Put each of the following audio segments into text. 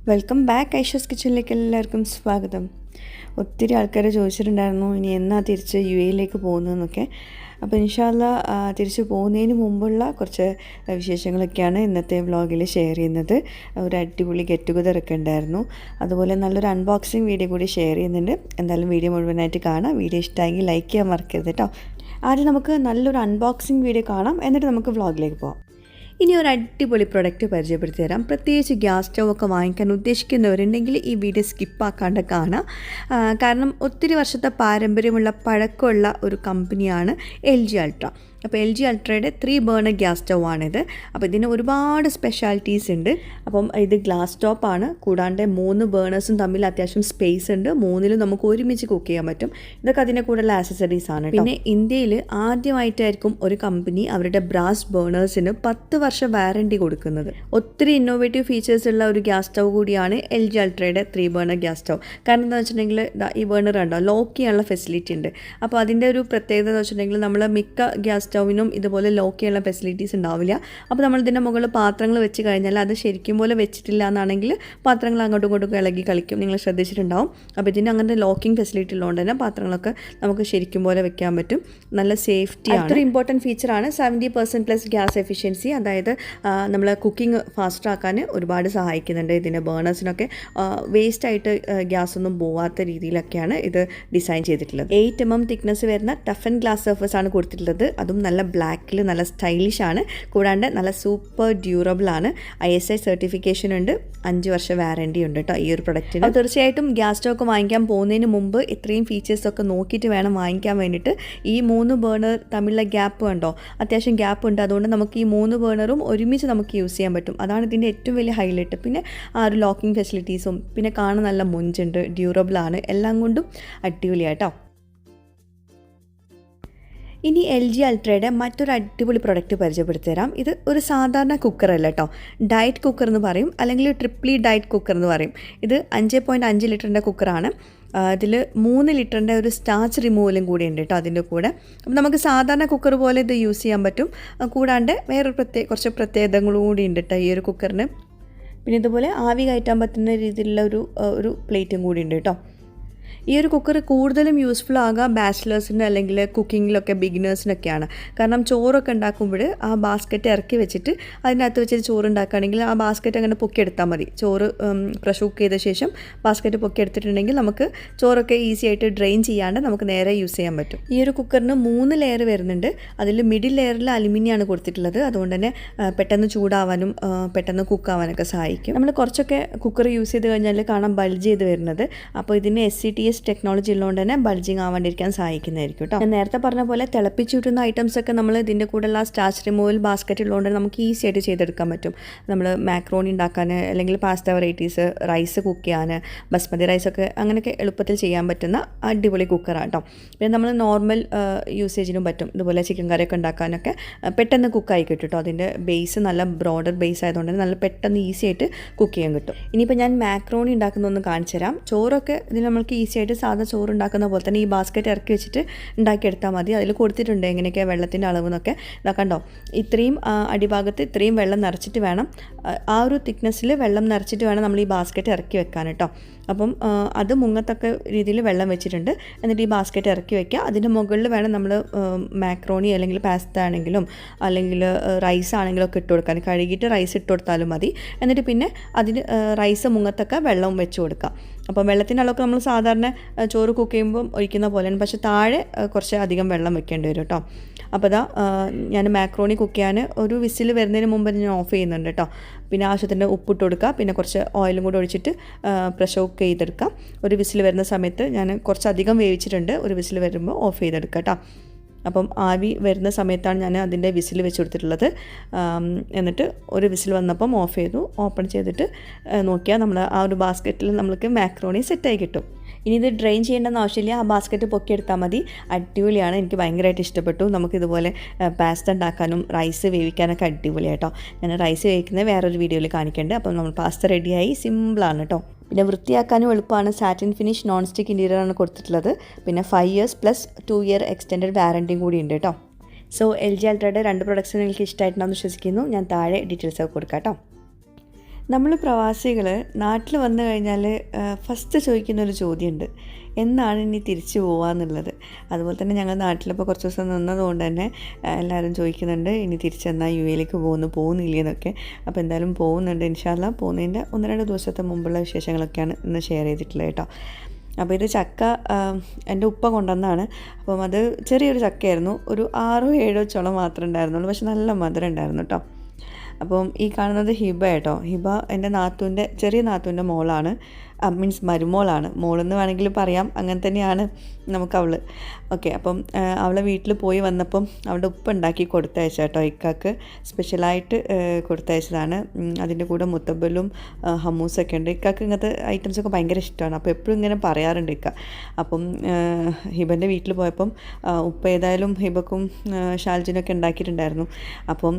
Welcome back Aisha's കിച്ചണിലേക്ക് എല്ലാവർക്കും സ്വാഗതം. ഒത്തിരി ആൾക്കാർ ചോദിച്ചിട്ടുണ്ടായിരുന്നു ഇനി എന്നാ തിരിച്ച് UAE പോകുന്നതെന്നൊക്കെ. അപ്പോൾ ഇൻഷാ അല്ലാ തിരിച്ച് പോകുന്നതിന് മുമ്പുള്ള കുറച്ച് വിശേഷങ്ങളൊക്കെയാണ് ഇന്നത്തെ വ്ളോഗിൽ ഷെയർ ചെയ്യുന്നത്. ഒരു അടിപൊളി ഗെറ്റ് ടുഗദർ ഒക്കെ ഉണ്ടായിരുന്നു. അതുപോലെ നല്ലൊരു അൺബോക്സിങ് വീഡിയോ കൂടി ഷെയർ ചെയ്യുന്നുണ്ട്. എന്തായാലും വീഡിയോ മുഴുവനായിട്ട് കാണാം. വീഡിയോ ഇഷ്ടമായെങ്കിൽ ലൈക്ക് ചെയ്യാൻ മറക്കരുത് കേട്ടോ. ആദ്യം നമുക്ക് നല്ലൊരു അൺബോക്സിങ് വീഡിയോ കാണാം, എന്നിട്ട് നമുക്ക് വ്ളോഗിലേക്ക് പോകാം. ഇനി ഒരു അടിപൊളി പ്രൊഡക്റ്റ് പരിചയപ്പെടുത്തി തരാം. പ്രത്യേകിച്ച് ഗ്യാസ് സ്റ്റവ് ഒക്കെ വാങ്ങിക്കാൻ ഉദ്ദേശിക്കുന്നവരുണ്ടെങ്കിൽ ഈ വീഡിയോ സ്കിപ്പാക്കാണ്ട് കാണാം. കാരണം ഒത്തിരി വർഷത്തെ പാരമ്പര്യമുള്ള പഴക്കമുള്ള ഒരു കമ്പനിയാണ് LG Ultra. അപ്പോൾ LG Ultra'യുടെ 3 ബർണർ ഗ്യാസ് സ്റ്റവ് ആണിത്. അപ്പോൾ ഇതിന് ഒരുപാട് സ്പെഷ്യാലിറ്റീസ് ഉണ്ട്. അപ്പം ഇത് ഗ്ലാസ് ടോപ്പാണ്, കൂടാണ്ട് 3 ബേണേഴ്സും തമ്മിൽ അത്യാവശ്യം സ്പേസ് ഉണ്ട്. 3ലും നമുക്ക് ഒരുമിച്ച് കുക്ക് ചെയ്യാൻ പറ്റും. ഇതൊക്കെ അതിൻ്റെ കൂടെയുള്ള ആക്സസറീസ് ആണ്. പിന്നെ ഇന്ത്യയിൽ ആദ്യമായിട്ടായിരിക്കും ഒരു കമ്പനി അവരുടെ ബ്രാസ് ബേണേഴ്സിന് 10 വർഷം വാറണ്ടി കൊടുക്കുന്നത്. ഒത്തിരി ഇന്നോവേറ്റീവ് ഫീച്ചേഴ്സ് ഉള്ള ഒരു ഗ്യാസ് സ്റ്റവ് കൂടിയാണ് LG Ultra'യുടെ 3 ബർണർ ഗ്യാസ് സ്റ്റവ്. കാരണം എന്താ വെച്ചിട്ടുണ്ടെങ്കിൽ ഈ ബർണർ ഉണ്ടോ ലോക്ക് ചെയ്യാനുള്ള ഫെസിലിറ്റി ഉണ്ട്. അപ്പോൾ അതിൻ്റെ ഒരു പ്രത്യേകത എന്ന് വെച്ചിട്ടുണ്ടെങ്കിൽ നമ്മൾ മിക്ക ഗ്യാസ് സ്റ്റൗവിനും ഇതുപോലെ ലോക്ക് ചെയ്യാനുള്ള ഫെസിലിറ്റീസ് ഉണ്ടാവില്ല. അപ്പോൾ നമ്മൾ ഇതിൻ്റെ മുകളിൽ പാത്രങ്ങൾ വെച്ച് കഴിഞ്ഞാൽ അത് ശരിക്കും പോലെ വെച്ചിട്ടില്ല എന്നാണെങ്കിൽ പാത്രങ്ങൾ അങ്ങോട്ടും ഇങ്ങോട്ടും ഇളകി കളിക്കും. നിങ്ങൾ ശ്രദ്ധിച്ചിട്ടുണ്ടാവും. അപ്പോൾ ഇതിന് അങ്ങനത്തെ ലോക്കിംഗ് ഫെസിലിറ്റി ഉള്ളതുകൊണ്ട് തന്നെ പാത്രങ്ങളൊക്കെ നമുക്ക് ശരിക്കും പോലെ വെക്കാൻ പറ്റും. നല്ല സേഫ്റ്റി ആണ്. അതൊരു ഇമ്പോർട്ടൻറ്റ് ഫീച്ചറാണ്. 70% ഗ്യാസ് എഫിഷ്യൻസി, അതായത് നമ്മൾ കുക്കിംഗ് ഫാസ്റ്റ് ആക്കാൻ ഒരുപാട് സഹായിക്കുന്നുണ്ട്. ഇതിൻ്റെ ബേണേഴ്സിനൊക്കെ വേസ്റ്റായിട്ട് ഗ്യാസ് ഒന്നും പോവാത്ത രീതിയിലൊക്കെയാണ് ഇത് ഡിസൈൻ ചെയ്തിട്ടുള്ളത്. 8 mm തിക്നെസ് വരുന്ന ടഫ് ആൻഡ് ഗ്ലാസ് സർഫസ് ആണ് കൊടുത്തിട്ടുള്ളത്. അതും നല്ല ബ്ലാക്കിൽ നല്ല സ്റ്റൈലിഷ് ആണ്. കൂടാണ്ട് നല്ല സൂപ്പർ ഡ്യൂറബിൾ ആണ്. ISI സർട്ടിഫിക്കേഷൻ ഉണ്ട്. 5 വർഷം വാറണ്ടി ഉണ്ട് കേട്ടോ ഈ ഒരു പ്രൊഡക്റ്റിന്. അപ്പോൾ തീർച്ചയായിട്ടും ഗ്യാസ് സ്റ്റോക്ക് വാങ്ങിക്കാൻ പോകുന്നതിന് മുമ്പ് ഇത്രയും ഫീച്ചേഴ്സൊക്കെ നോക്കിയിട്ട് വേണം വാങ്ങിക്കാൻ വേണ്ടിയിട്ട്. ഈ 3 ബേണർ തമ്മിലുള്ള ഗ്യാപ്പ് കണ്ടോ, അത്യാവശ്യം ഗ്യാപ്പ് ഉണ്ട്. അതുകൊണ്ട് നമുക്ക് ഈ 3 ബേണറും ഒരുമിച്ച് നമുക്ക് യൂസ് ചെയ്യാൻ പറ്റും. അതാണ് ഇതിൻ്റെ ഏറ്റവും വലിയ ഹൈലൈറ്റ്. പിന്നെ ആ ഒരു ലോക്കിംഗ് ഫെസിലിറ്റീസും പിന്നെ കാണാൻ നല്ല മൊഞ്ചുണ്ട്, ഡ്യൂറബിൾ ആണ്, എല്ലാം കൊണ്ടും അടിപൊളിയാട്ടോ. ഇനി LG Ultra'യുടെ മറ്റൊരു അടിപൊളി പ്രൊഡക്റ്റ് പരിചയപ്പെടുത്തി തരാം. ഇത് ഒരു സാധാരണ കുക്കറല്ല കേട്ടോ, ഡയറ്റ് കുക്കർ എന്ന് പറയും, അല്ലെങ്കിൽ ട്രിപ്ലി ഡയറ്റ് കുക്കർ എന്ന് പറയും. ഇത് 5.5 ലിറ്ററിൻ്റെ കുക്കറാണ്. ഇതിൽ 3 ലിറ്ററിൻ്റെ ഒരു സ്റ്റാർച്ച് റിമൂവലും കൂടി ഉണ്ട് കേട്ടോ അതിൻ്റെ കൂടെ. അപ്പം നമുക്ക് സാധാരണ കുക്കർ പോലെ ഇത് യൂസ് ചെയ്യാൻ പറ്റും. കൂടാണ്ട് വേറൊരു കുറച്ച് പ്രത്യേകതകളും കൂടി ഉണ്ട് കേട്ടോ ഈ ഒരു കുക്കറിന്. പിന്നെ ഇതുപോലെ ആവി കയറ്റാൻ പറ്റുന്ന രീതിയിലുള്ള ഒരു പ്ലേറ്റും കൂടി ഉണ്ട് കേട്ടോ. ഈ ഒരു കുക്കർ കൂടുതലും യൂസ്ഫുൾ ആകുക ബാച്ചിലേഴ്സിന് അല്ലെങ്കിൽ കുക്കിങ്ങിലൊക്കെ ബിഗിനേഴ്സിനൊക്കെയാണ്. കാരണം ചോറൊക്കെ ഉണ്ടാക്കുമ്പോൾ ആ ബാസ്ക്കറ്റ് ഇറക്കി വെച്ചിട്ട് അതിനകത്ത് വെച്ചിട്ട് ചോറ് ഉണ്ടാക്കുകയാണെങ്കിൽ ആ ബാസ്ക്കറ്റ് അങ്ങനെ പൊക്കിയെടുത്താൽ മതി. ചോറ് പ്രഷർ കുക്ക് ചെയ്ത ശേഷം ബാസ്ക്കറ്റ് പൊക്കിയെടുത്തിട്ടുണ്ടെങ്കിൽ നമുക്ക് ചോറൊക്കെ ഈസി ആയിട്ട് ഡ്രെയിൻ ചെയ്യാണ്ട് നമുക്ക് നേരെ യൂസ് ചെയ്യാൻ പറ്റും. ഈ ഒരു കുക്കറിന് 3 ലെയർ വരുന്നുണ്ട്. അതിൽ മിഡിൽ ലെയറിൽ അലുമിനിയാണ് കൊടുത്തിട്ടുള്ളത്. അതുകൊണ്ട് തന്നെ പെട്ടെന്ന് ചൂടാവാനും പെട്ടെന്ന് കുക്കാവാനൊക്കെ സഹായിക്കും. നമ്മൾ കുറച്ചൊക്കെ കുക്കർ യൂസ് ചെയ്ത് കഴിഞ്ഞാൽ കാണാൻ ബൾജ് ചെയ്ത് വരുന്നത്. അപ്പോൾ ഇതിന് SCTS ടെക്നോളജി ഉള്ളതുകൊണ്ട് തന്നെ ബൾജിങ് ആവാണ്ടിരിക്കാൻ സഹായിക്കുന്നതായിരിക്കും കേട്ടോ. ഞാൻ നേരത്തെ പറഞ്ഞ പോലെ തിളപ്പിച്ചുവിട്ടുന്ന ഐറ്റംസ് ഒക്കെ നമ്മൾ ഇതിൻ്റെ കൂടെയുള്ള സ്റ്റാർച്ച് റിമൂവൽ ബാസ്ക്കറ്റ് ഉള്ളതുകൊണ്ട് നമുക്ക് ഈസി ആയിട്ട് ചെയ്തെടുക്കാൻ പറ്റും. നമ്മൾ മാക്രോണി ഉണ്ടാക്കാൻ അല്ലെങ്കിൽ പാസ്ത വെറൈറ്റീസ്, റൈസ് കുക്ക് ചെയ്യാൻ, ബസ്മതി റൈസൊക്കെ അങ്ങനെയൊക്കെ എളുപ്പത്തിൽ ചെയ്യാൻ പറ്റുന്ന അടിപൊളി കുക്കറാണ് കേട്ടോ. പിന്നെ നമ്മൾ നോർമൽ യൂസേജിനും പറ്റും. ഇതുപോലെ ചിക്കൻ കറിയൊക്കെ ഉണ്ടാക്കാനൊക്കെ പെട്ടെന്ന് കുക്കായി കിട്ടും കേട്ടോ. അതിൻ്റെ ബേസ് നല്ല ബ്രോഡർ ബേസ് ആയതുകൊണ്ട് നല്ല പെട്ടെന്ന് ഈസി ആയിട്ട് കുക്ക് ചെയ്യാൻ കിട്ടും. ഇനിയിപ്പോൾ ഞാൻ മാക്രോണി ഉണ്ടാക്കുന്നതൊന്ന് കാണിച്ചു തരാം. ചോറൊക്കെ ഇതിൽ നമുക്ക് ഈസി ആയിട്ട് സാധാ ചോറ് ഉണ്ടാക്കുന്ന പോലെ തന്നെ ഈ ബാസ്ക്കറ്റ് ഇറക്കി വെച്ചിട്ട് ഉണ്ടാക്കിയെടുത്താൽ മതി. അതിൽ കൊടുത്തിട്ടുണ്ട് എങ്ങനെയൊക്കെ വെള്ളത്തിൻ്റെ അളവ് എന്നൊക്കെ. ഇതാ കണ്ടോ, ഇത്രയും അടിഭാഗത്ത് ഇത്രയും വെള്ളം നിറച്ചിട്ട് വേണം, ആ ഒരു തിക്നെസ്സിൽ വെള്ളം നിറച്ചിട്ട് വേണം നമ്മൾ ഈ ബാസ്ക്കറ്റ് ഇറക്കി വെക്കാൻ കേട്ടോ. അപ്പം അത് മുങ്ങത്തക്ക രീതിയിൽ വെള്ളം വെച്ചിട്ടുണ്ട്. എന്നിട്ട് ഈ ബാസ്ക്കറ്റ് ഇറക്കി വയ്ക്കുക. അതിൻ്റെ മുകളിൽ വേണം നമ്മൾ മാക്രോണി അല്ലെങ്കിൽ പാസ്ത ആണെങ്കിലും അല്ലെങ്കിൽ റൈസ് ആണെങ്കിലും ഒക്കെ ഇട്ട് കൊടുക്കാൻ. കഴുകിയിട്ട് റൈസ് ഇട്ട് കൊടുത്താലും മതി. എന്നിട്ട് പിന്നെ അതിന് റൈസ് മുങ്ങത്തൊക്കെ വെള്ളവും വെച്ച് കൊടുക്കുക. അപ്പോൾ വെള്ളത്തിൻ്റെ അളവൊക്കെ നമ്മൾ സാധാരണ ചോറ് കുക്ക് ചെയ്യുമ്പം ഒഴിക്കുന്ന പോലെയാണ്, പക്ഷേ താഴെ കുറച്ച് അധികം വെള്ളം വെക്കേണ്ടി വരും കേട്ടോ. അപ്പോൾ ഇതാ ഞാൻ മാക്രോണി കുക്ക് ചെയ്യാൻ ഒരു വിസിൽ വരുന്നതിന് മുമ്പ് ഞാൻ ഓഫ് ചെയ്യുന്നുണ്ട് കേട്ടോ. പിന്നെ ആവശ്യത്തിൻ്റെ ഉപ്പിട്ട് കൊടുക്കുക. പിന്നെ കുറച്ച് ഓയിലും കൂടി ഒഴിച്ചിട്ട് പ്രഷർ കുക്ക് ചെയ്തെടുക്കാം. ഒരു വിസിൽ വരുന്ന സമയത്ത് ഞാൻ കുറച്ചധികം വേവിച്ചിട്ടുണ്ട്. ഒരു വിസിൽ വരുമ്പോൾ ഓഫ് ചെയ്തെടുക്കാം കേട്ടോ. അപ്പം ആവി വരുന്ന സമയത്താണ് ഞാൻ അതിൻ്റെ വിസിൽ വെച്ച് കൊടുത്തിട്ടുള്ളത്. എന്നിട്ട് ഒരു വിസിൽ വന്നപ്പം ഓഫ് ചെയ്തു. ഓപ്പൺ ചെയ്തിട്ട് നോക്കിയാൽ നമ്മൾ ആ ഒരു ബാസ്ക്കറ്റിൽ നമ്മൾക്ക് മാക്രോണി സെറ്റായി കിട്ടും. ഇനി ഇത് ഡ്രെയിൻ ചെയ്യേണ്ടെന്ന് ആവശ്യമില്ല. ആ ബാസ്ക്കറ്റ് പൊക്കിയെടുത്താൽ മതി. അടിപൊളിയാണ്, എനിക്ക് ഭയങ്കരമായിട്ട് ഇഷ്ടപ്പെട്ടു. നമുക്കിതുപോലെ പാസ്ത ഉണ്ടാക്കാനും റൈസ് വേവിക്കാനൊക്കെ അടിപൊളിയായിട്ടോ. ഞാൻ റൈസ് വേവിക്കുന്നത് വേറൊരു വീഡിയോയിൽ കാണിക്കുന്നുണ്ട്. അപ്പം നമ്മൾ പാസ്ത റെഡിയായി. സിമ്പിളാണ് കേട്ടോ. പിന്നെ വൃത്തിയാക്കാനും എളുപ്പമാണ്. സാറ്റിൻ ഫിനിഷ് നോൺ സ്റ്റിക്ക് ഇൻറ്റീരിയറാണ് കൊടുത്തിട്ടുള്ളത്. പിന്നെ 5 years പ്ലസ് 2 year എക്സ്റ്റെൻഡഡ് വാറണ്ടിയും കൂടി ഉണ്ട് കേട്ടോ. സോ LG Ultra'യുടെ 2 പ്രൊഡക്ട്സിന് എനിക്ക് ഇഷ്ടമായിട്ടുണ്ടെന്ന് വിശ്വസിക്കുന്നു. ഞാൻ താഴെ ഡീറ്റെയിൽസ് ഒക്കെ കൊടുക്കാം കേട്ടോ. നമ്മൾ പ്രവാസികൾ നാട്ടിൽ വന്നു കഴിഞ്ഞാൽ ഫസ്റ്റ് ചോദിക്കുന്നൊരു ചോദ്യമുണ്ട്, എന്നാണ് ഇനി തിരിച്ചു പോകാമെന്നുള്ളത്. അതുപോലെ തന്നെ ഞങ്ങൾ നാട്ടിലിപ്പോൾ കുറച്ച് ദിവസം നിന്നതുകൊണ്ട് തന്നെ എല്ലാവരും ചോദിക്കുന്നുണ്ട് ഇനി തിരിച്ചെന്നാൽ യു എയിലേക്ക് പോകുന്നില്ലെന്നൊക്കെ. അപ്പോൾ എന്തായാലും പോകുന്നുണ്ട് ഇൻഷാ അല്ലാഹ്. പോകുന്നതിൻ്റെ 1-2 ദിവസത്തെ മുമ്പുള്ള വിശേഷങ്ങളൊക്കെയാണ് ഇന്ന് ഷെയർ ചെയ്തിട്ടുള്ളത് കേട്ടോ. അപ്പോൾ ഇത് ചക്ക എൻ്റെ ഉപ്പ കൊണ്ടുവന്നതാണ്. അപ്പം അത് ചെറിയൊരു ചക്കയായിരുന്നു, ഒരു 6-7 ചുള മാത്രമേ ഉണ്ടായിരുന്നുള്ളൂ, പക്ഷെ നല്ല മധുരം ഉണ്ടായിരുന്നു കേട്ടോ. അപ്പം ഈ കാണുന്നത് ഹിബ കേട്ടോ. ഹിബ എൻ്റെ ചെറിയ നാത്തൂൻ്റെ മോളാണ്, മീൻസ് മരുമോളാണ്. മോളെന്ന് വേണമെങ്കിൽ പറയാം, അങ്ങനെ തന്നെയാണ് നമുക്കവൾ. ഓക്കെ, അപ്പം അവളെ വീട്ടിൽ പോയി വന്നപ്പം അവളുടെ ഉപ്പ ഉണ്ടാക്കി കൊടുത്തയച്ച കേട്ടോ, ഇക്കാക്ക് സ്പെഷ്യലായിട്ട് കൊടുത്തയച്ചതാണ്. അതിൻ്റെ കൂടെ മുത്തബലും ഹമ്മൂസൊക്കെ ഉണ്ട്. ഇക്കാക്ക് ഇങ്ങനത്തെ ഐറ്റംസൊക്കെ ഭയങ്കര ഇഷ്ടമാണ്, അപ്പോൾ എപ്പോഴും ഇങ്ങനെ പറയാറുണ്ട് ഇക്ക. അപ്പം ഹിബൻ്റെ വീട്ടിൽ പോയപ്പം ഉപ്പ ഏതായാലും ഹിബക്കും ഷാൽജിനൊക്കെ ഉണ്ടാക്കിയിട്ടുണ്ടായിരുന്നു. അപ്പം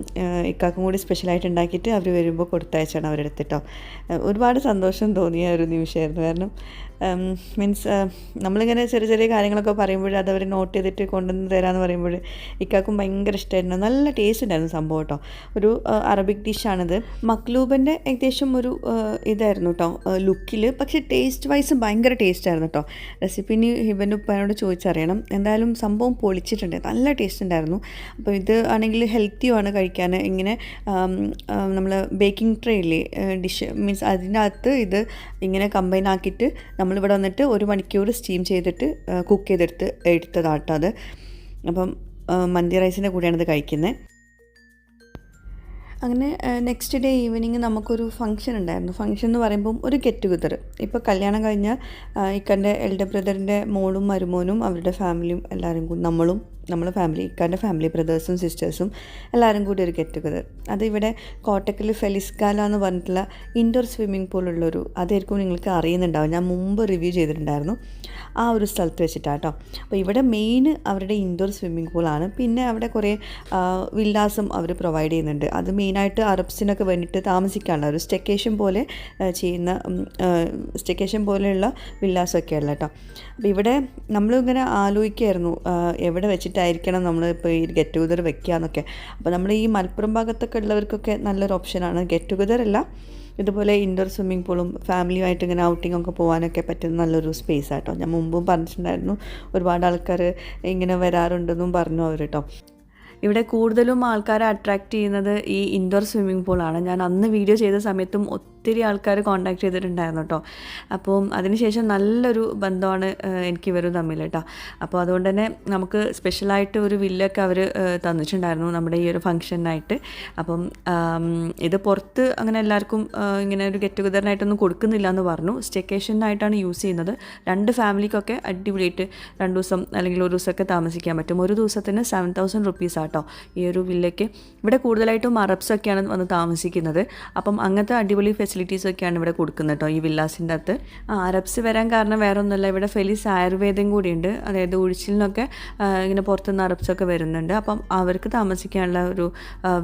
ഇക്കാക്കും കൂടി സ്പെഷ്യലായിട്ട് ഉണ്ടാക്കിയിട്ട് അവർ വരുമ്പോൾ കൊടുത്തയച്ചാണ് അവരെടുത്തിട്ടോ. ഒരുപാട് സന്തോഷം തോന്നിയ ഒരു നിമിഷമായിരുന്നു. കാരണം മീൻസ് നമ്മളിങ്ങനെ ചെറിയ ചെറിയ കാര്യങ്ങളൊക്കെ പറയുമ്പോൾ അതവർ നോട്ട് ചെയ്തിട്ട് കൊണ്ടുവന്ന് തരാമെന്ന് പറയുമ്പോൾ ഇക്കാക്കും ഭയങ്കര ഇഷ്ടമായിരുന്നു. നല്ല ടേസ്റ്റ് ഉണ്ടായിരുന്നു സംഭവം കേട്ടോ. ഒരു അറബിക് ഡിഷാണിത്. മക്ലൂബൻ്റെ ഏകദേശം ഒരു ഇതായിരുന്നു കേട്ടോ ലുക്കിൽ, പക്ഷേ ടേസ്റ്റ് വൈസ് ഭയങ്കര ടേസ്റ്റായിരുന്നു കേട്ടോ. റെസിപ്പി ഇനി ഹിബൻ്റെ ഉപ്പനോട് ചോദിച്ചറിയണം. എന്തായാലും സംഭവം പൊളിച്ചിട്ടുണ്ട്, നല്ല ടേസ്റ്റ് ഉണ്ടായിരുന്നു. അപ്പോൾ ഇത് ആണെങ്കിൽ ഹെൽത്തിയുമാണ് കഴിക്കാൻ. ഇങ്ങനെ നമ്മൾ ബേക്കിംഗ് ട്രേ ഇല്ലേ ഡിഷ്, മീൻസ് അതിൻ്റെ അകത്ത് ഇത് ഇങ്ങനെ കമ്പൈൻ ആക്കിയിട്ട് നമ്മളിവിടെ വന്നിട്ട് 1 മണിക്കൂർ സ്റ്റീം ചെയ്തിട്ട് കുക്ക് എടുത്തതാട്ടോ അത്. അപ്പം മന്തി റൈസിൻ്റെ കൂടെയാണ് ഇത് കഴിക്കുന്നത്. അങ്ങനെ നെക്സ്റ്റ് ഡേ ഈവനിങ് നമുക്കൊരു ഫംഗ്ഷൻ ഉണ്ടായിരുന്നു. ഫംഗ്ഷൻ എന്ന് പറയുമ്പം ഒരു ഗെറ്റ് ടുഗദർ. ഇപ്പോൾ കല്യാണം കഴിഞ്ഞ ഇക്കൻ്റെ എൽഡർ ബ്രദറിൻ്റെ മോളും മരുമോനും അവരുടെ ഫാമിലിയും എല്ലാവരും കൂടി നമ്മളെ ഫാമിലി, ഇക്കാൻ്റെ ഫാമിലി, ബ്രദേഴ്സും സിസ്റ്റേഴ്സും എല്ലാവരും കൂടി ഒരു ഗെറ്റ് ടുഗദർ. അതിവിടെ കോട്ടക്കൽ ഫെലിസ്കാല എന്ന് പറഞ്ഞിട്ടുള്ള ഇൻഡോർ സ്വിമ്മിംഗ് പൂളുള്ളൊരു, അതായിരിക്കും നിങ്ങൾക്ക് അറിയുന്നുണ്ടാവും, ഞാൻ മുമ്പ് റിവ്യൂ ചെയ്തിട്ടുണ്ടായിരുന്നു, ആ ഒരു സ്ഥലത്ത് വെച്ചിട്ടാണ് കേട്ടോ. അപ്പോൾ ഇവിടെ മെയിൻ അവരുടെ ഇൻഡോർ സ്വിമ്മിംഗ് പൂളാണ്. പിന്നെ അവിടെ കുറേ വില്ലാസും അവർ പ്രൊവൈഡ് ചെയ്യുന്നുണ്ട്. അത് മെയിനായിട്ട് അറബ്സിനൊക്കെ വേണ്ടിയിട്ട് താമസിക്കാനുള്ള ഒരു സ്റ്റെക്കേഷൻ പോലെയുള്ള വില്ലാസൊക്കെ ഉള്ള കേട്ടോ. അപ്പോൾ ഇവിടെ നമ്മളിങ്ങനെ ആലോചിക്കുമായിരുന്നു എവിടെ വെച്ചിട്ടായിരിക്കണം നമ്മൾ ഇപ്പോൾ ഈ ഗെറ്റ് ടുഗദർ വെക്കുകയെന്നൊക്കെ. അപ്പോൾ നമ്മൾ ഈ മലപ്പുറം ഭാഗത്തൊക്കെ ഉള്ളവർക്കൊക്കെ നല്ലൊരു ഓപ്ഷനാണ്. ഗെറ്റ് ടുഗദർ അല്ല, ഇതുപോലെ ഇൻഡോർ സ്വിമ്മിംഗ് പൂളും ഫാമിലിയുമായിട്ട് ഇങ്ങനെ ഔട്ടിങ്ങൊക്കെ പോകാനൊക്കെ പറ്റുന്ന നല്ലൊരു സ്പേസ് ആട്ടോ. ഞാൻ മുമ്പും പറഞ്ഞിട്ടുണ്ടായിരുന്നു, ഒരുപാട് ആൾക്കാർ ഇങ്ങനെ വരാറുണ്ടെന്നും പറഞ്ഞു അവർ കേട്ടോ. ഇവിടെ കൂടുതലും ആൾക്കാരെ അട്രാക്റ്റ് ചെയ്യുന്നത് ഈ ഇൻഡോർ സ്വിമ്മിംഗ് പൂളാണ്. ഞാൻ അന്ന് വീഡിയോ ചെയ്ത സമയത്തും ഒത്തിരി ആൾക്കാർ കോൺടാക്ട് ചെയ്തിട്ടുണ്ടായിരുന്നു കേട്ടോ. അപ്പോൾ അതിനുശേഷം നല്ലൊരു ബന്ധമാണ് എനിക്ക് ഇവരും തമ്മിൽ കേട്ടോ. അപ്പോൾ അതുകൊണ്ട് തന്നെ നമുക്ക് സ്പെഷ്യലായിട്ട് ഒരു വില്ലൊക്കെ അവർ തന്നിട്ടുണ്ടായിരുന്നു നമ്മുടെ ഈ ഒരു ഫംഗ്ഷനായിട്ട്. അപ്പം ഇത് പുറത്ത് അങ്ങനെ എല്ലാവർക്കും ഇങ്ങനെ ഒരു ഗെറ്റ് ടുഗദറിനായിട്ടൊന്നും കൊടുക്കുന്നില്ല എന്ന് പറഞ്ഞു. സ്റ്റേക്കേഷനായിട്ടാണ് യൂസ് ചെയ്യുന്നത്. 2 ഫാമിലിക്കൊക്കെ അടിപൊളിയായിട്ട് 2 ദിവസം അല്ലെങ്കിൽ 1 ദിവസമൊക്കെ താമസിക്കാൻ പറ്റും. ഒരു ദിവസത്തിന് 7,000 റുപ്പീസ് ആട്ടോ ഈ ഒരു വില്ലയ്ക്ക്. ഇവിടെ കൂടുതലായിട്ടും അറബ്സൊക്കെയാണ് വന്ന് താമസിക്കുന്നത്. അപ്പം അങ്ങനത്തെ അടിപൊളി ഫെസിലിറ്റീസൊക്കെയാണ് ഇവിടെ കൊടുക്കുന്നത് കേട്ടോ ഈ വില്ലാസിൻ്റെ അകത്ത്. അറബ്സ് വരാൻ കാരണം വേറെ ഒന്നുമല്ല, ഇവിടെ ഫെലിസ് ആയുർവേദം കൂടിയുണ്ട്. അതായത് ഉഴിച്ചിലിനൊക്കെ ഇങ്ങനെ പുറത്തുനിന്ന് അറബ്സൊക്കെ വരുന്നുണ്ട്. അപ്പം അവർക്ക് താമസിക്കാനുള്ള ഒരു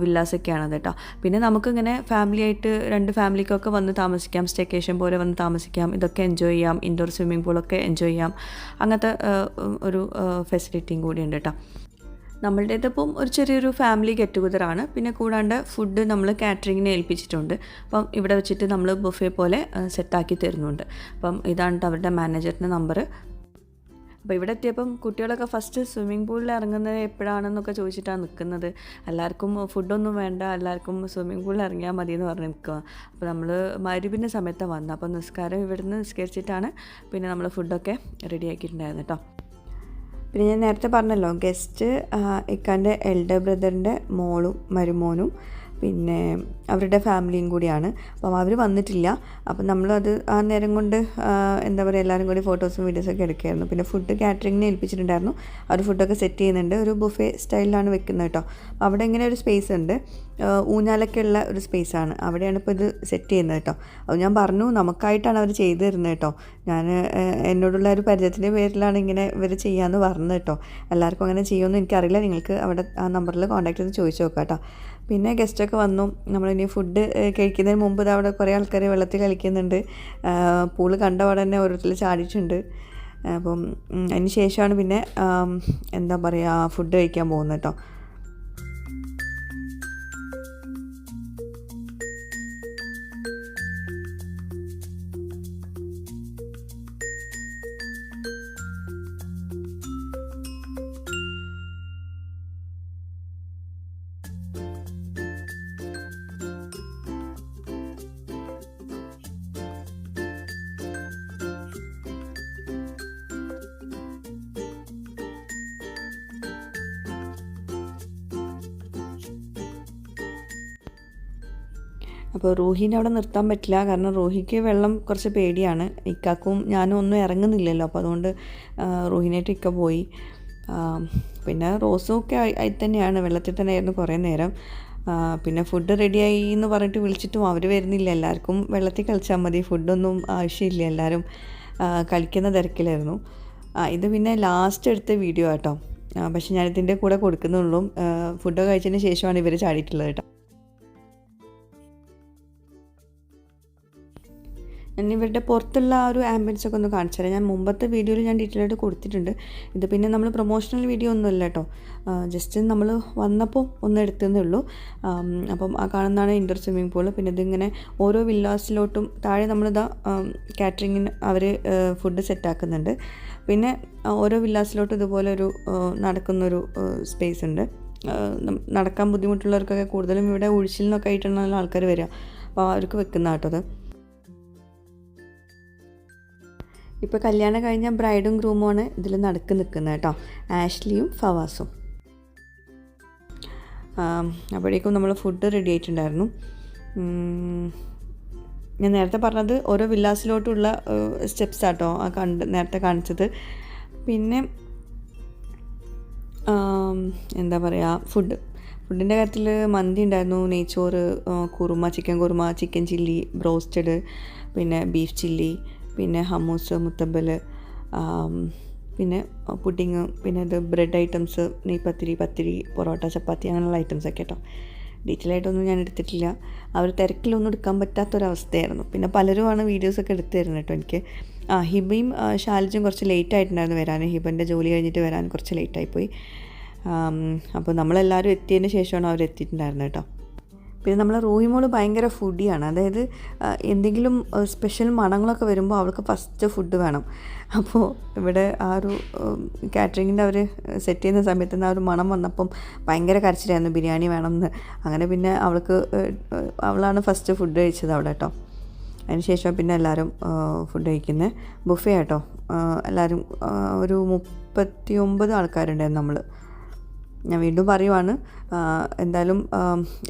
വില്ലാസൊക്കെയാണത് കേട്ടോ. പിന്നെ നമുക്കിങ്ങനെ ഫാമിലിയായിട്ട് 2 ഫാമിലിക്കൊക്കെ വന്ന് താമസിക്കാം, സ്റ്റേക്കേഷൻ പോലെ വന്ന് താമസിക്കാം, ഇതൊക്കെ എൻജോയ് ചെയ്യാം, ഇൻഡോർ സ്വിമ്മിംഗ് പൂളൊക്കെ എൻജോയ് ചെയ്യാം. അങ്ങനത്തെ ഒരു ഫെസിലിറ്റിയും കൂടിയുണ്ട് കേട്ടോ. നമ്മളുടേതിപ്പം ഒരു ചെറിയൊരു ഫാമിലി ഗെറ്റ് ടുഗദറാണ്. പിന്നെ കൂടാണ്ട് ഫുഡ് നമ്മൾ കാറ്ററിങ്ങിനെ ഏൽപ്പിച്ചിട്ടുണ്ട്. അപ്പം ഇവിടെ വെച്ചിട്ട് നമ്മൾ ബുഫേ പോലെ സെറ്റാക്കി തരുന്നുണ്ട്. അപ്പം ഇതാണ് അവരുടെ മാനേജറിൻ്റെ നമ്പർ. അപ്പോൾ ഇവിടെ എത്തിയപ്പം കുട്ടികളൊക്കെ ഫസ്റ്റ് സ്വിമ്മിംഗ് പൂളിൽ ഇറങ്ങുന്നത് എപ്പോഴാണെന്നൊക്കെ ചോദിച്ചിട്ടാണ് നിൽക്കുന്നത്. എല്ലാവർക്കും ഫുഡൊന്നും വേണ്ട, എല്ലാവർക്കും സ്വിമ്മിംഗ് പൂളിൽ ഇറങ്ങിയാൽ മതി എന്ന് പറഞ്ഞ് നിൽക്കുക. അപ്പോൾ നമ്മൾ മഗ്‌രിബിൻ്റെ സമയത്താണ് വന്നത്. അപ്പോൾ നിസ്കാരം ഇവിടുന്ന് നിസ്കരിച്ചിട്ടാണ് പിന്നെ നമ്മൾ ഫുഡൊക്കെ റെഡിയാക്കിയിട്ടുണ്ടായിരുന്നു കേട്ടോ. പിന്നെ ഞാൻ നേരത്തെ പറഞ്ഞല്ലോ, ഗസ്റ്റ് ഇക്കാൻ്റെ എൽഡർ ബ്രദറിൻ്റെ മോളും മരുമോനും പിന്നെ അവരുടെ ഫാമിലിയും കൂടിയാണ്. അപ്പം അവർ വന്നിട്ടില്ല. അപ്പം നമ്മളത് ആ നേരം കൊണ്ട് എന്താ പറയുക, എല്ലാവരും കൂടി ഫോട്ടോസും വീഡിയോസൊക്കെ എടുക്കുകയായിരുന്നു. പിന്നെ ഫുഡ് കാറ്ററിങ്ങിനെ ഏൽപ്പിച്ചിട്ടുണ്ടായിരുന്നു. അവർ ഫുഡൊക്കെ സെറ്റ് ചെയ്യുന്നുണ്ട്. ഒരു ബുഫേ സ്റ്റൈലിലാണ് വെക്കുന്നത് കേട്ടോ. അവിടെ ഇങ്ങനെ ഒരു സ്പേസ് ഉണ്ട്, ഊഞ്ഞാലൊക്കെ ഉള്ള ഒരു സ്പേസാണ്. അവിടെയാണ് ഇപ്പോൾ ഇത് സെറ്റ് ചെയ്യുന്നത് കേട്ടോ. അപ്പോൾ ഞാൻ പറഞ്ഞു നമുക്കായിട്ടാണ് അവർ ചെയ്തു തരുന്നത് കേട്ടോ. ഞാൻ എന്നോടുള്ള ഒരു പരിചയത്തിൻ്റെ പേരിലാണ് ഇങ്ങനെ ഇവർ ചെയ്യാമെന്ന് പറഞ്ഞത് കേട്ടോ. എല്ലാവർക്കും അങ്ങനെ ചെയ്യുമെന്ന് എനിക്കറിയില്ല. നിങ്ങൾക്ക് അവിടെ ആ നമ്പറിൽ കോൺടാക്ട് ചെയ്ത് ചോദിച്ചു നോക്കാം കേട്ടോ. പിന്നെ ഗസ്റ്റൊക്കെ വന്നു. നമ്മളിനി ഫുഡ് കഴിക്കുന്നതിന് മുമ്പ് അവിടെ കുറേ ആൾക്കാർ വെള്ളത്തിൽ കളിക്കുന്നുണ്ട്. പൂള് കണ്ട ഉടനെ ഓരോരുത്തർ ചാടിയിട്ടുണ്ട്. അപ്പം അതിന് ശേഷമാണ് പിന്നെ എന്താ പറയുക ഫുഡ് കഴിക്കാൻ പോകുന്നത് കേട്ടോ. അപ്പോൾ റൂഹീനെ അവിടെ നിർത്താൻ പറ്റില്ല, കാരണം റൂഹിക്ക് വെള്ളം കുറച്ച് പേടിയാണ്. ഇക്കാക്കും ഞാനും ഒന്നും ഇറങ്ങുന്നില്ലല്ലോ, അപ്പോൾ അതുകൊണ്ട് റൂഹിനായിട്ട് ഇക്ക പോയി. പിന്നെ റോസും ഒക്കെ ആയി തന്നെയാണ്, വെള്ളത്തിൽ തന്നെയായിരുന്നു കുറേ നേരം. പിന്നെ ഫുഡ് റെഡിയായി എന്ന് പറഞ്ഞിട്ട് വിളിച്ചിട്ടും അവർ വരുന്നില്ല. എല്ലാവർക്കും വെള്ളത്തിൽ കളിച്ചാൽ മതി, ഫുഡൊന്നും ആവശ്യമില്ല, എല്ലാവരും കളിക്കുന്ന തിരക്കിലായിരുന്നു. ഇത് പിന്നെ ലാസ്റ്റ് എടുത്ത വീഡിയോ കേട്ടോ, പക്ഷെ ഞാനിതിൻ്റെ കൂടെ കൊടുക്കുന്നുള്ളൂ. ഫുഡ് കഴിച്ചതിന് ശേഷമാണ് ഇവർ ചാടിയിട്ടുള്ളത് കേട്ടോ. ഞാൻ ഇവരുടെ പുറത്തുള്ള ആ ഒരു ആംബിയൻസ് ഒക്കെ ഒന്ന് കാണിച്ചു തരാം. ഞാൻ മുമ്പത്തെ വീഡിയോയിൽ ഞാൻ ഡീറ്റെയിൽ ആയിട്ട് കൊടുത്തിട്ടുണ്ട്. ഇത് പിന്നെ നമ്മൾ പ്രൊമോഷണൽ വീഡിയോ ഒന്നുമല്ല കേട്ടോ, ജസ്റ്റ് നമ്മൾ വന്നപ്പോൾ ഒന്ന് എടുത്തതേ ഉള്ളൂ. അപ്പം ആ കാണുന്നതാണ് ഇൻഡോർ സ്വിമ്മിംഗ് പൂൾ. പിന്നെ ഇതിങ്ങനെ ഓരോ വില്ലാസിലോട്ടും താഴെ നമ്മളിതാ കാറ്ററിങ്ങിന് അവർ ഫുഡ് സെറ്റാക്കുന്നുണ്ട്. പിന്നെ ഓരോ വില്ലാസിലോട്ടും ഇതുപോലെ ഒരു നടക്കുന്നൊരു സ്പേസ് ഉണ്ട്. നടക്കാൻ ബുദ്ധിമുട്ടുള്ളവർക്കൊക്കെ കൂടുതലും ഇവിടെ ഉഴിച്ചിൽ നിന്നൊക്കെ ആയിട്ടാണ് ആൾക്കാർ വരിക, അപ്പോൾ അവർക്ക് വെക്കുന്ന കേട്ടോ അത്. ഇപ്പോൾ കല്യാണം കഴിഞ്ഞ ബ്രൈഡും ഗ്രൂമുമാണ് ഇതിൽ നിൽക്കുന്നത് കേട്ടോ, ആഷ്ലിയും ഫവാസും. അപ്പോഴേക്കും നമ്മൾ ഫുഡ് റെഡി ആയിട്ടുണ്ടായിരുന്നു. ഞാൻ നേരത്തെ പറഞ്ഞത് ഓരോ വില്ലാസിലോട്ടുള്ള സ്റ്റെപ്സ് ആട്ടോ നേരത്തെ കാണിച്ചത്. പിന്നെ എന്താ പറയുക, ഫുഡിൻ്റെ കാര്യത്തിൽ മന്തി ഉണ്ടായിരുന്നു, നെയ്ച്ചോറ്, kurma, chicken kurma, chicken chilli, broasted, പിന്നെ ബീഫ് ചില്ലി, പിന്നെ ഹമ്മൂസ്, മുത്തബൽ, പിന്നെ പുഡിങ്, പിന്നെ ഇത് ബ്രെഡ് ഐറ്റംസ്, നെയ്പത്തിരി, പത്തിരി, പൊറോട്ട, ചപ്പാത്തി, അങ്ങനെയുള്ള ഐറ്റംസൊക്കെ കേട്ടോ. ഡീറ്റെയിൽ ആയിട്ടൊന്നും ഞാൻ എടുത്തിട്ടില്ല, അവർ തിരക്കിലൊന്നും എടുക്കാൻ പറ്റാത്തൊരവസ്ഥയായിരുന്നു. പിന്നെ പലരുമാണ് വീഡിയോസൊക്കെ എടുത്തു തരുന്നത് കേട്ടോ എനിക്ക്. ഹിബയും ഷാലിജും കുറച്ച് ലേറ്റ് ആയിട്ടുണ്ടായിരുന്നു വരാൻ, ഹിബൻ്റെ ജോലി കഴിഞ്ഞിട്ട് വരാൻ കുറച്ച് ലേറ്റായിപ്പോയി. അപ്പോൾ നമ്മളെല്ലാവരും എത്തിയതിന് ശേഷമാണ് അവർ എത്തിയിട്ടുണ്ടായിരുന്നത് കേട്ടോ. പിന്നെ നമ്മളെ റൂഹിമോൾ ഭയങ്കര ഫുഡിയാണ്, അതായത് എന്തെങ്കിലും സ്പെഷ്യൽ മണങ്ങളൊക്കെ വരുമ്പോൾ അവൾക്ക് ഫസ്റ്റ് ഫുഡ് വേണം. അപ്പോൾ ഇവിടെ ആ ഒരു കാറ്ററിങ്ങിൻ്റെ അവർ സെറ്റ് ചെയ്യുന്ന സമയത്ത് നിന്ന് ആ ഒരു മണം വന്നപ്പം ഭയങ്കര കരച്ചിലായിരുന്നു, ബിരിയാണി വേണമെന്ന്. അങ്ങനെ പിന്നെ അവളാണ് ഫസ്റ്റ് ഫുഡ് കഴിച്ചത് അവിടെ കേട്ടോ. അതിന് ശേഷം പിന്നെ എല്ലാവരും ഫുഡ് കഴിക്കുന്നത് ബുഫേ കേട്ടോ. എല്ലാവരും ഒരു 39 ആൾക്കാരുണ്ടായിരുന്നു നമ്മൾ. ഞാൻ വീണ്ടും പറയുവാണ്, എന്തായാലും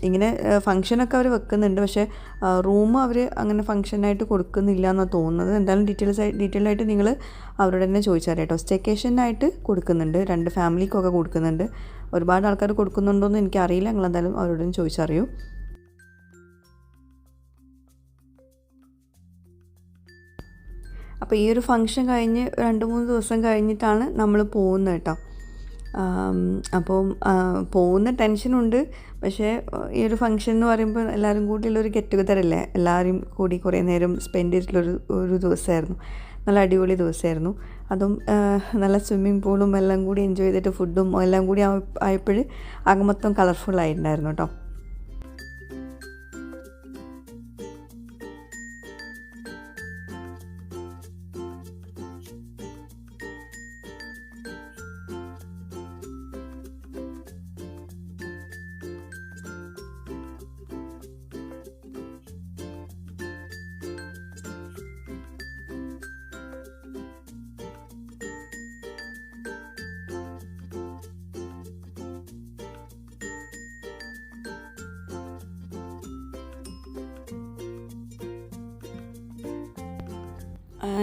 ഇങ്ങനെ ഫംഗ്ഷനൊക്കെ അവർ വെക്കുന്നുണ്ട്, പക്ഷേ റൂം അവർ അങ്ങനെ ഫംഗ്ഷനായിട്ട് കൊടുക്കുന്നില്ല എന്നാണ് തോന്നുന്നത്. എന്തായാലും ഡീറ്റെയിലായിട്ട് നിങ്ങൾ അവരോട് തന്നെ ചോദിച്ചാൽ കേട്ടോ. സ്റ്റേക്കേഷനായിട്ട് കൊടുക്കുന്നുണ്ട്, 2 ഫാമിലിക്കൊക്കെ കൊടുക്കുന്നുണ്ട്. ഒരുപാട് ആൾക്കാർ കൊടുക്കുന്നുണ്ടോയെന്ന് എനിക്കറിയില്ല, നിങ്ങളെന്തായാലും അവരോടും ചോദിച്ചറിയൂ. അപ്പോൾ ഈ ഒരു ഫംഗ്ഷൻ കഴിഞ്ഞ് 2-3 ദിവസം കഴിഞ്ഞിട്ടാണ് നമ്മൾ പോകുന്നത് കേട്ടോ. അപ്പം പോകുന്ന ടെൻഷനുണ്ട്, പക്ഷേ ഈ ഒരു ഫംഗ്ഷൻ എന്ന് പറയുമ്പോൾ എല്ലാവരും കൂടിയുള്ളൊരു ഗെറ്റ് ടുഗദർ അല്ലേ, എല്ലാവരും കൂടി കുറേ നേരം സ്പെൻഡ് ചെയ്തിട്ടുള്ളൊരു ദിവസമായിരുന്നു. നല്ല അടിപൊളി ദിവസമായിരുന്നു. അതും നല്ല സ്വിമ്മിംഗ് പൂളും എല്ലാം കൂടി എൻജോയ് ചെയ്തിട്ട് ഫുഡും എല്ലാം കൂടി ആയപ്പോൾ ആകെ മൊത്തം കളർഫുള്ളായിട്ടുണ്ടായിരുന്നു കേട്ടോ.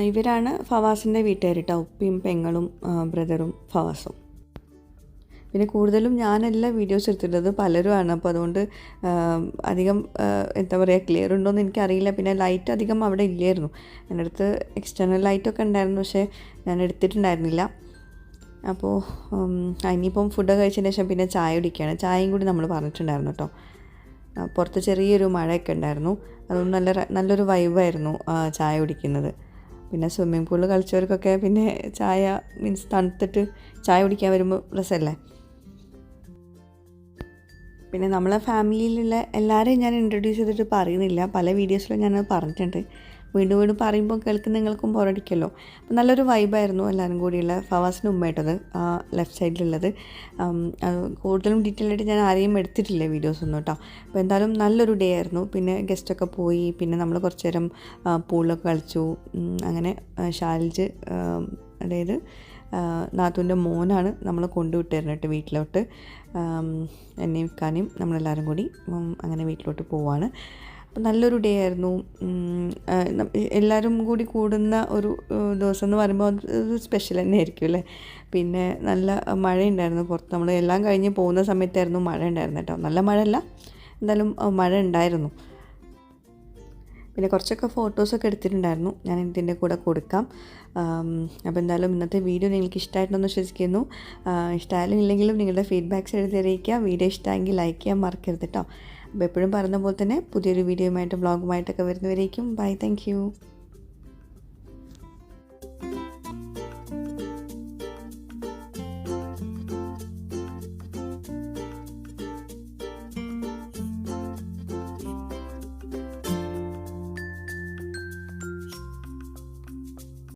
ഇവരാണ് ഫവാസിൻ്റെ വീട്ടുകാർ കേട്ടോ, ഉപ്പയും പെങ്ങളും ബ്രദറും ഫവാസും. പിന്നെ കൂടുതലും ഞാനല്ല വീഡിയോസ് എടുത്തിട്ടുള്ളത്, പലരുമാണ്. അപ്പോൾ അതുകൊണ്ട് അധികം എന്താ പറയുക, ക്ലിയർ ഉണ്ടോയെന്ന് എനിക്കറിയില്ല. പിന്നെ ലൈറ്റ് അധികം അവിടെ ഇല്ലായിരുന്നു, എൻ്റെ അടുത്ത് എക്സ്റ്റേണൽ ലൈറ്റൊക്കെ ഉണ്ടായിരുന്നു, പക്ഷേ ഞാൻ എടുത്തിട്ടുണ്ടായിരുന്നില്ല. അപ്പോൾ ഇനിയിപ്പം ഫുഡ് കഴിച്ചതിന് ശേഷം പിന്നെ ചായ കുടിക്കുകയാണ്. ചായയും കൂടി നമ്മൾ പറഞ്ഞിട്ടുണ്ടായിരുന്നു കേട്ടോ. പുറത്ത് ചെറിയൊരു മഴയൊക്കെ ഉണ്ടായിരുന്നു, അതുകൊണ്ട് നല്ലൊരു വൈബായിരുന്നു ചായ കുടിക്കുന്നത്. പിന്നെ സ്വിമ്മിംഗ് പൂളിൽ കളിച്ചവർക്കൊക്കെ പിന്നെ ചായ മീൻസ് തണുത്തിട്ട് ചായ കുടിക്കാൻ വരുമ്പോൾ രസമല്ലേ. പിന്നെ നമ്മളെ ഫാമിലിയിലുള്ള എല്ലാവരെയും ഞാൻ ഇൻട്രൊഡ്യൂസ് ചെയ്തിട്ട് പറയുന്നില്ല, പല വീഡിയോസിലും ഞാനത് പറഞ്ഞിട്ടുണ്ട്. വീണ്ടും വീണ്ടും പറയുമ്പോൾ കേൾക്കുന്ന നിങ്ങൾക്കും ബോറടിക്കുമല്ലോ. അപ്പോൾ നല്ലൊരു വൈബായിരുന്നു എല്ലാവരും കൂടിയുള്ള. ഫവാസിന് ഉമ്മയായിട്ടത് ലെഫ്റ്റ് സൈഡിലുള്ളത്. കൂടുതലും ഡീറ്റെയിൽ ആയിട്ട് ഞാൻ ആരെയും എടുത്തിട്ടില്ല വീഡിയോസൊന്നും കേട്ടോ. അപ്പോൾ എന്തായാലും നല്ലൊരു ഡേ ആയിരുന്നു. പിന്നെ ഗസ്റ്റൊക്കെ പോയി, പിന്നെ നമ്മൾ കുറച്ച് നേരം പൂളിലൊക്കെ കളിച്ചു. അങ്ങനെ ഷാൽജ്, അതായത് നാത്തൂൻ്റെ മോനാണ് നമ്മൾ കൊണ്ടുവിട്ടായിരുന്നു വീട്ടിലോട്ട്. എന്നെയും ഇക്കാനെയും നമ്മളെല്ലാവരും കൂടി അങ്ങനെ വീട്ടിലോട്ട് പോവാണ്. അപ്പോൾ നല്ലൊരു ഡേ ആയിരുന്നു. എല്ലാവരും കൂടി കൂടുന്ന ഒരു ദിവസം എന്ന് പറയുമ്പോൾ ഒരു സ്പെഷ്യൽ തന്നെ ആയിരിക്കും അല്ലേ. പിന്നെ നല്ല മഴയുണ്ടായിരുന്നു പുറത്ത്. നമ്മൾ എല്ലാം കഴിഞ്ഞ് പോകുന്ന സമയത്തായിരുന്നു മഴ ഉണ്ടായിരുന്നു കേട്ടോ. നല്ല മഴയല്ല, എന്തായാലും മഴ ഉണ്ടായിരുന്നു. പിന്നെ കുറച്ചൊക്കെ ഫോട്ടോസൊക്കെ എടുത്തിട്ടുണ്ടായിരുന്നു, ഞാൻ ഇതിൻ്റെ കൂടെ കൊടുക്കാം. അപ്പോൾ എന്തായാലും ഇന്നത്തെ വീഡിയോ നിങ്ങൾക്ക് ഇഷ്ടമായിട്ടെന്ന് വിശ്വസിക്കുന്നു. ഇഷ്ടമായാലും ഇല്ലെങ്കിലും നിങ്ങളുടെ ഫീഡ്ബാക്ക്സ് എഴുതി അറിയിക്കുക. വീഡിയോ ഇഷ്ടമായെങ്കിൽ ലൈക്ക് ചെയ്യാൻ മറക്കരുത് കേട്ടോ. അപ്പോൾ എപ്പോഴും പറയുന്ന പോലെ തന്നെ പുതിയൊരു വീഡിയോയുമായിട്ട് വ്ളോഗുമായിട്ടൊക്കെ വരുന്നവരേക്കും ബൈ, താങ്ക് യു.